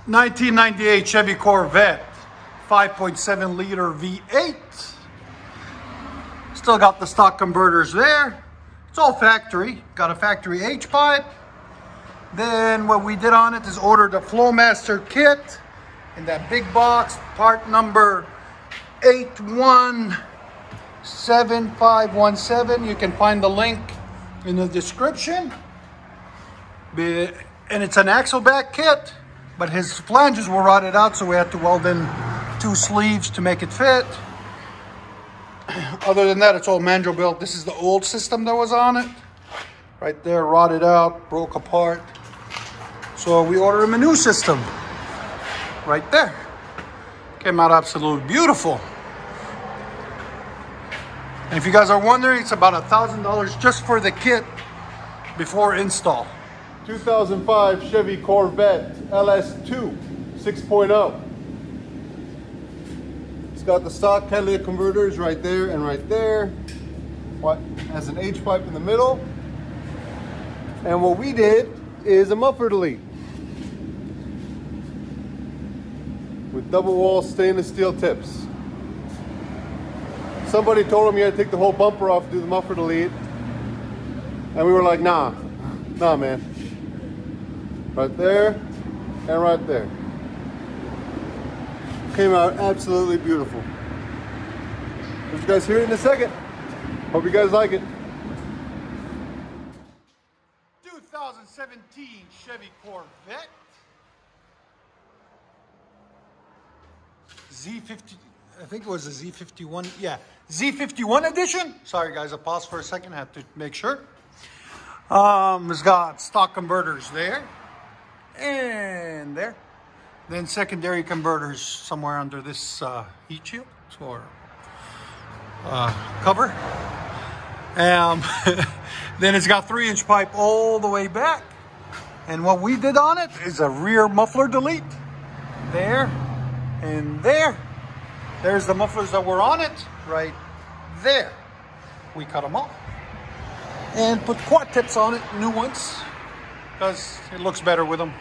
1998 Chevy Corvette, 5.7 liter V8. Still got the stock converters there. It's all factory. Got a factory H-pipe. Then what we did on it is order the Flowmaster kit in that big box, part number 817517. You can find the link in the description. And it's an axle back kit, but his flanges were rotted out, so we had to weld in 2 sleeves to make it fit. Other than that, it's all manual built. This is the old system that was on it. Right there, rotted out, broke apart. So we ordered him a new system. Right there. Came out absolutely beautiful. And if you guys are wondering, it's about $1,000 just for the kit before install. 2005 Chevy Corvette LS2 6.0. It's got the stock catalytic converters right there and right there. What has an H pipe in the middle. And what we did is a muffler delete with double wall stainless steel tips. Somebody told him you had to take the whole bumper off to do the muffler delete, and we were like, nah man. Right there and right there. Came out absolutely beautiful. Let you guys hear it in a second. Hope you guys like it. 2017 Chevy Corvette Z50, I think it was a Z51, yeah, Z51 edition. Sorry guys, I paused for a second, I had to make sure. It's got stock converters there and there. Then secondary converters somewhere under this heat shield or cover. Then it's got 3-inch pipe all the way back. And what we did on it is a rear muffler delete. There and there. There's the mufflers that were on it right there. We cut them off and put quad tips on it, new ones, because it looks better with them.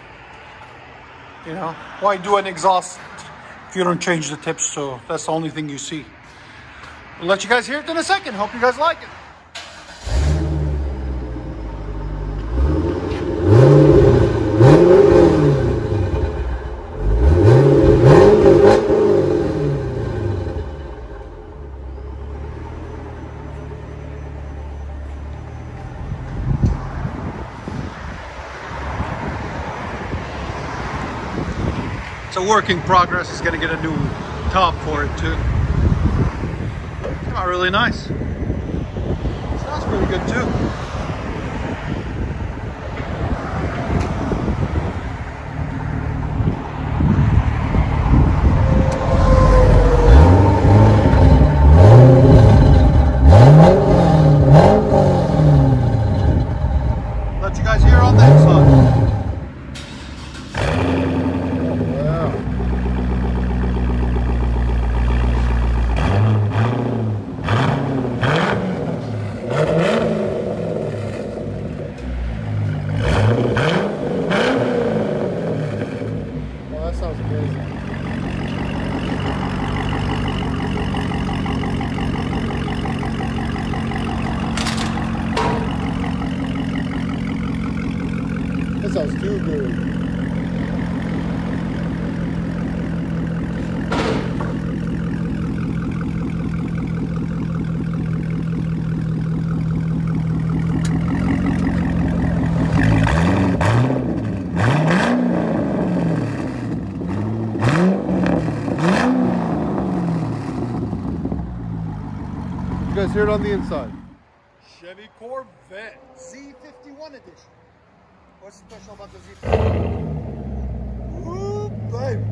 You know, why do an exhaust if you don't change the tips? So that's the only thing you see. We'll let you guys hear it in a second. Hope you guys like it. It's a work in progress. It's gonna get a new top for it too. Came out really nice. Sounds pretty good too. Let you guys hear on that side. That sounds too good. You guys hear it on the inside. Chevy Corvette Z51 edition. What's special about the Z51? Ooh, baby.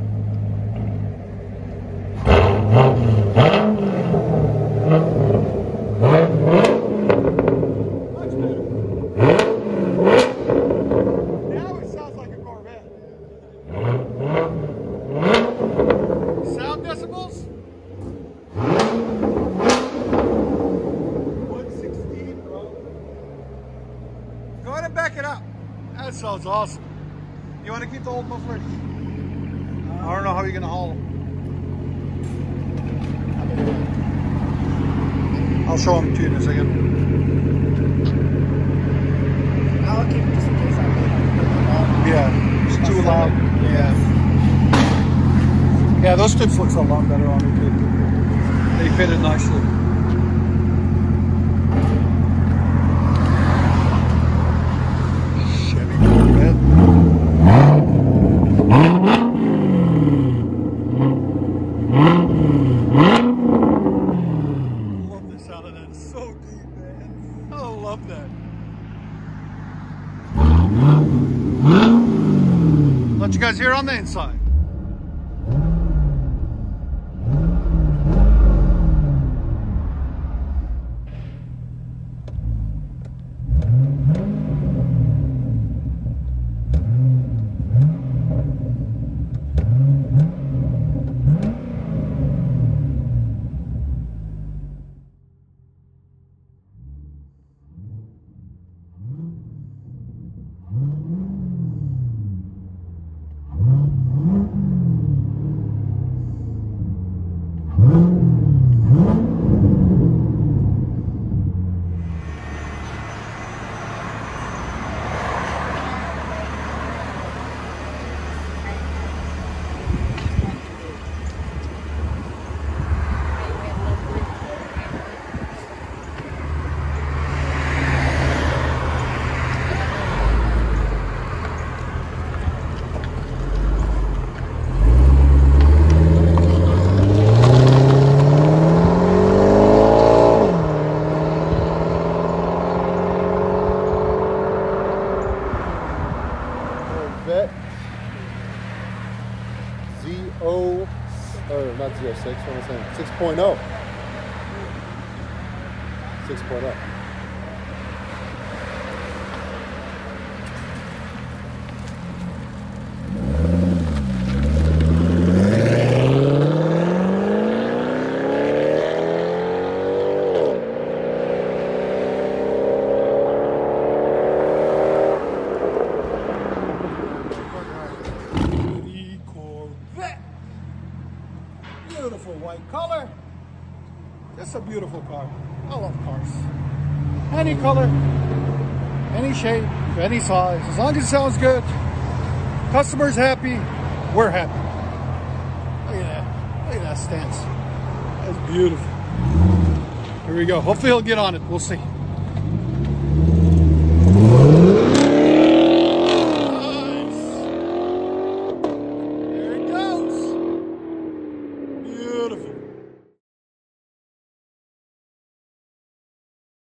Much better. Now it sounds like a Corvette. Sound decibels? 116, bro. Go ahead and back it up. That sounds awesome. You want to keep the old muffler? I don't know how you're gonna haul them. I'll show them to you in a second. I'll keep it just in case I need. Yeah, it's too loud. Yeah, those tips looks a lot better on me too. They fit it nicely. Chevy Corvette. Love the sound of that. It's so deep, man. I love that. Let you guys hear on the inside. Corvette Z0, or not Z06, what am I saying? 6.0. 6.0. Corvette. Beautiful white color. Just a beautiful car. I love cars. Any color, any shape, any size. As long as it sounds good, customer's happy, we're happy. Look at that. Look at that stance. That's beautiful. Here we go. Hopefully he'll get on it. We'll see.